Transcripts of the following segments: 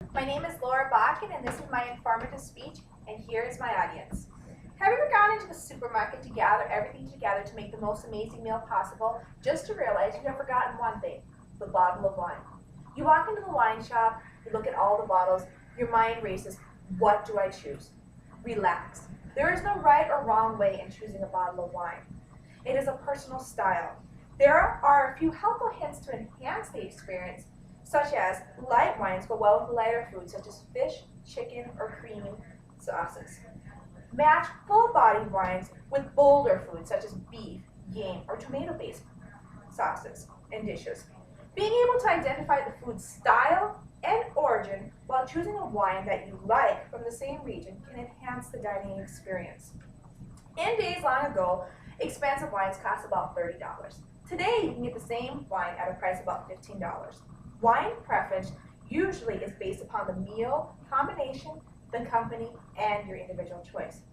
My name is Laura Bakken, and this is my informative speech, and here is my audience. Have you ever gone into the supermarket to gather everything together to make the most amazing meal possible, just to realize you have forgotten one thing, the bottle of wine? You walk into the wine shop, you look at all the bottles, your mind races, what do I choose? Relax. There is no right or wrong way in choosing a bottle of wine. It is a personal style. There are a few helpful hints to enhance the experience, such as light wines go well with lighter foods such as fish, chicken, or creamy sauces. Match full-bodied wines with bolder foods such as beef, game, or tomato-based sauces and dishes. Being able to identify the food's style and origin while choosing a wine that you like from the same region can enhance the dining experience. In days long ago, expensive wines cost about $30. Today, you can get the same wine at a price of about $15. Wine preference usually is based upon the meal combination, the company, and your individual choice.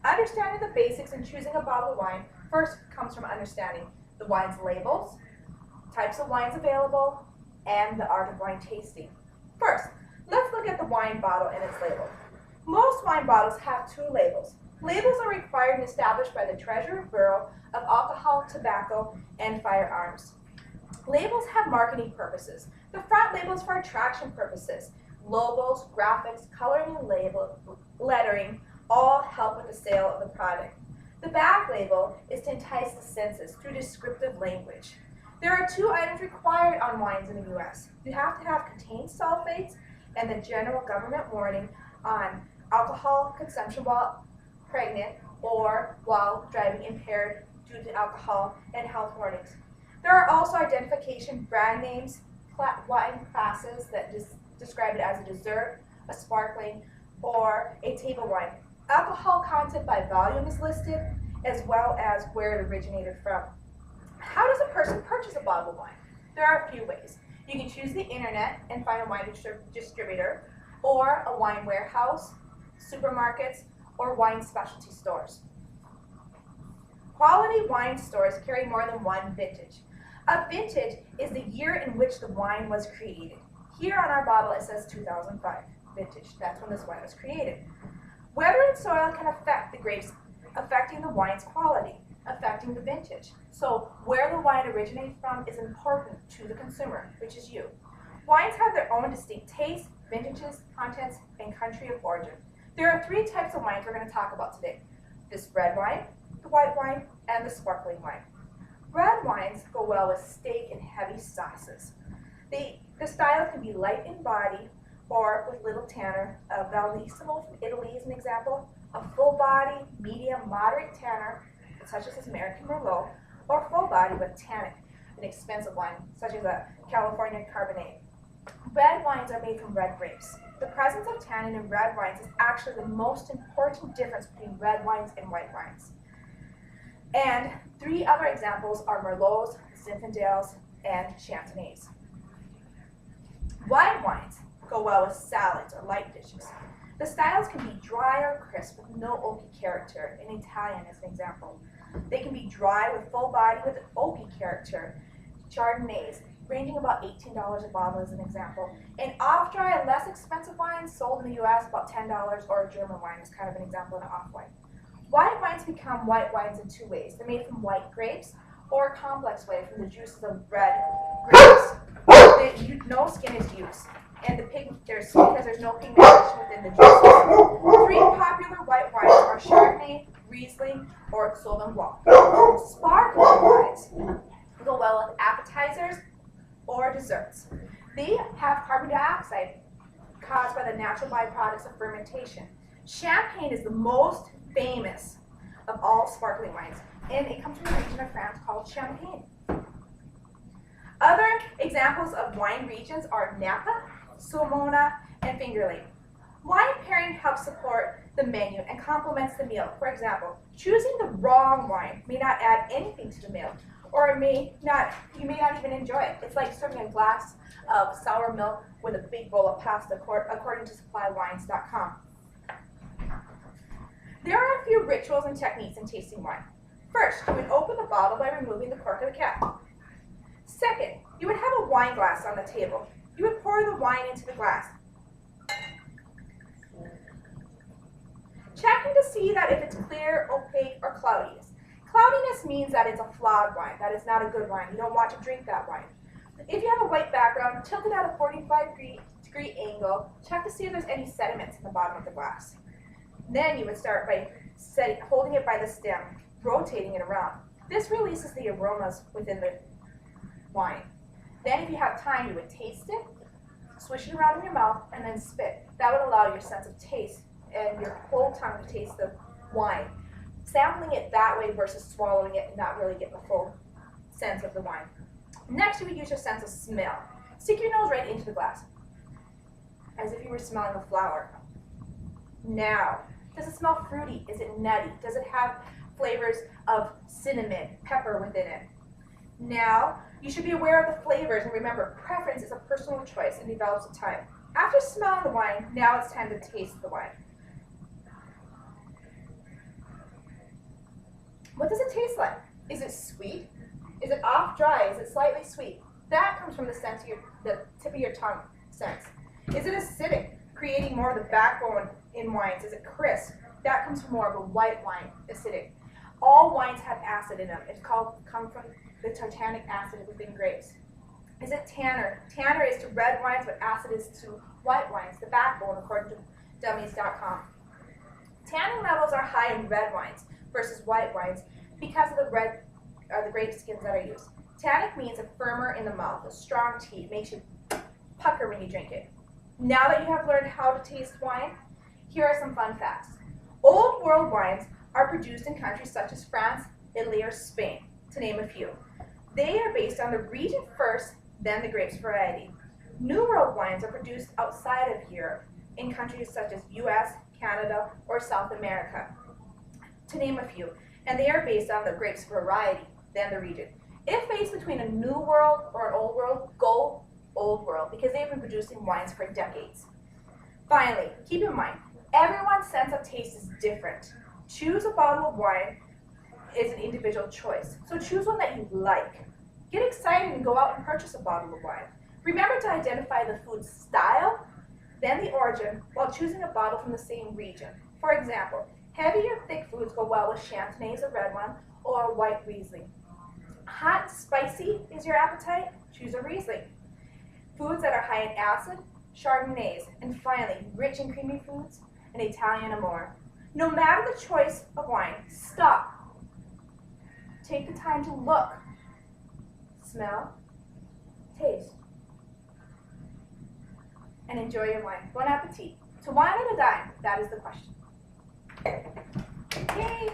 Understanding the basics in choosing a bottle of wine first comes from understanding the wine's labels, types of wines available, and the art of wine tasting. First, let's look at the wine bottle and its label. Most wine bottles have two labels. Labels are required and established by the Treasury Bureau of Alcohol, Tobacco, and Firearms. Labels have marketing purposes. The front label is for attraction purposes. Logos, graphics, coloring, and lettering all help with the sale of the product. The back label is to entice the senses through descriptive language. There are two items required on wines in the U.S. You have to have contained sulfates and the general government warning on alcohol consumption while pregnant or while driving impaired due to alcohol and health warnings. There are also identification brand names, wine classes that describe it as a dessert, a sparkling, or a table wine. Alcohol content by volume is listed, as well as where it originated from. How does a person purchase a bottle of wine? There are a few ways. You can choose the internet and find a wine distributor, or a wine warehouse, supermarkets, or wine specialty stores. Quality wine stores carry more than one vintage. A vintage is the year in which the wine was created. Here on our bottle it says 2005 vintage. That's when this wine was created. Weather and soil can affect the grapes, affecting the wine's quality, affecting the vintage. So where the wine originates from is important to the consumer, which is you. Wines have their own distinct taste, vintages, contents, and country of origin. There are three types of wines we're going to talk about today. This red wine, the white wine, and the sparkling wine. Red wines go well with steak and heavy sauces. The style can be light in body or with little tanner. Bellissimo from Italy is an example. A full body, medium, moderate tanner, such as this American Merlot, or full body with tannic, an expensive wine, such as a California Cabernet. Red wines are made from red grapes. The presence of tannin in red wines is actually the most important difference between red wines and white wines. And three other examples are Merlots, Zinfandels, and Chardonnays. White wines go well with salads or light dishes. The styles can be dry or crisp with no oaky character. In Italian is an example. They can be dry with full body with an oaky character. Chardonnays, ranging about $18 a bottle is an example. And off-dry and less expensive wines sold in the U.S. about $10, or a German wine is kind of an example of an off-white. White wines become white wines in two ways. They're made from white grapes, or a complex way from the juices of red grapes. No skin is used, and because there's no pigmentation within the juices. Three popular white wines are Chardonnay, Riesling, or Sauvignon Blanc. Sparkling wines go well with appetizers or desserts. They have carbon dioxide caused by the natural byproducts of fermentation. Champagne is the most famous of all sparkling wines, and it comes from a region of France called Champagne. Other examples of wine regions are Napa, Sulmona, and Finger Lakes. Wine pairing helps support the menu and complements the meal. For example, choosing the wrong wine may not add anything to the meal, or you may not even enjoy it. It's like serving a glass of sour milk with a big bowl of pasta, according to SupplyWines.com. There are a few rituals and techniques in tasting wine. First, you would open the bottle by removing the cork of the cap. Second, you would have a wine glass on the table. You would pour the wine into the glass. see that if it's clear, opaque, or cloudiness. Cloudiness means that it's a flawed wine, that it's not a good wine. You don't want to drink that wine. If you have a white background, tilt it at a 45-degree angle. Check to see if there's any sediments in the bottom of the glass. Then you would start by holding it by the stem, rotating it around. This releases the aromas within the wine. Then if you have time, you would taste it, swish it around in your mouth, and then spit. That would allow your sense of taste and your whole tongue to taste the wine. Sampling it that way versus swallowing it and not really getting the full sense of the wine. Next, you would use your sense of smell. Stick your nose right into the glass, as if you were smelling a flower. Now, does it smell fruity? Is it nutty? Does it have flavors of cinnamon, pepper within it? Now, you should be aware of the flavors, and remember, preference is a personal choice and develops with time. After smelling the wine, now it's time to taste the wine. What does it taste like? Is it sweet? Is it off dry? Is it slightly sweet? That comes from the tip of your tongue sense. Is it acidic, creating more of the backbone in wines? Is it crisp? That comes from more of a white wine, acidic. All wines have acid in them. It's come from the tartanic acid within grapes. Is it tanner? Tanner is to red wines what acid is to white wines, the backbone according to dummies.com. Tannin levels are high in red wines versus white wines because of the grape skins that are used. Tannic means a firmer in the mouth, a strong tea, makes you pucker when you drink it. Now that you have learned how to taste wine, here are some fun facts. Old world wines are produced in countries such as France, Italy, or Spain, to name a few. They are based on the region first, then the grapes variety. New world wines are produced outside of Europe, in countries such as US, Canada, or South America, to name a few, and they are based on the grapes variety, then the region. If faced between a new world or an old world, go old world, because they've been producing wines for decades. Finally, keep in mind, everyone's sense of taste is different. Choose a bottle of wine is an individual choice, so choose one that you like. Get excited and go out and purchase a bottle of wine. Remember to identify the food style, then the origin, while choosing a bottle from the same region. For example, heavy or thick foods go well with Chardonnay, a red one, or a white Riesling. Hot and spicy is your appetite? Choose a Riesling. Foods that are high in acid, Chardonnays. And finally, rich and creamy foods, an Italian Amore. No matter the choice of wine, stop. Take the time to look, smell, taste, and enjoy your wine. Bon appetit. To wine or to dine? That is the question. Yay!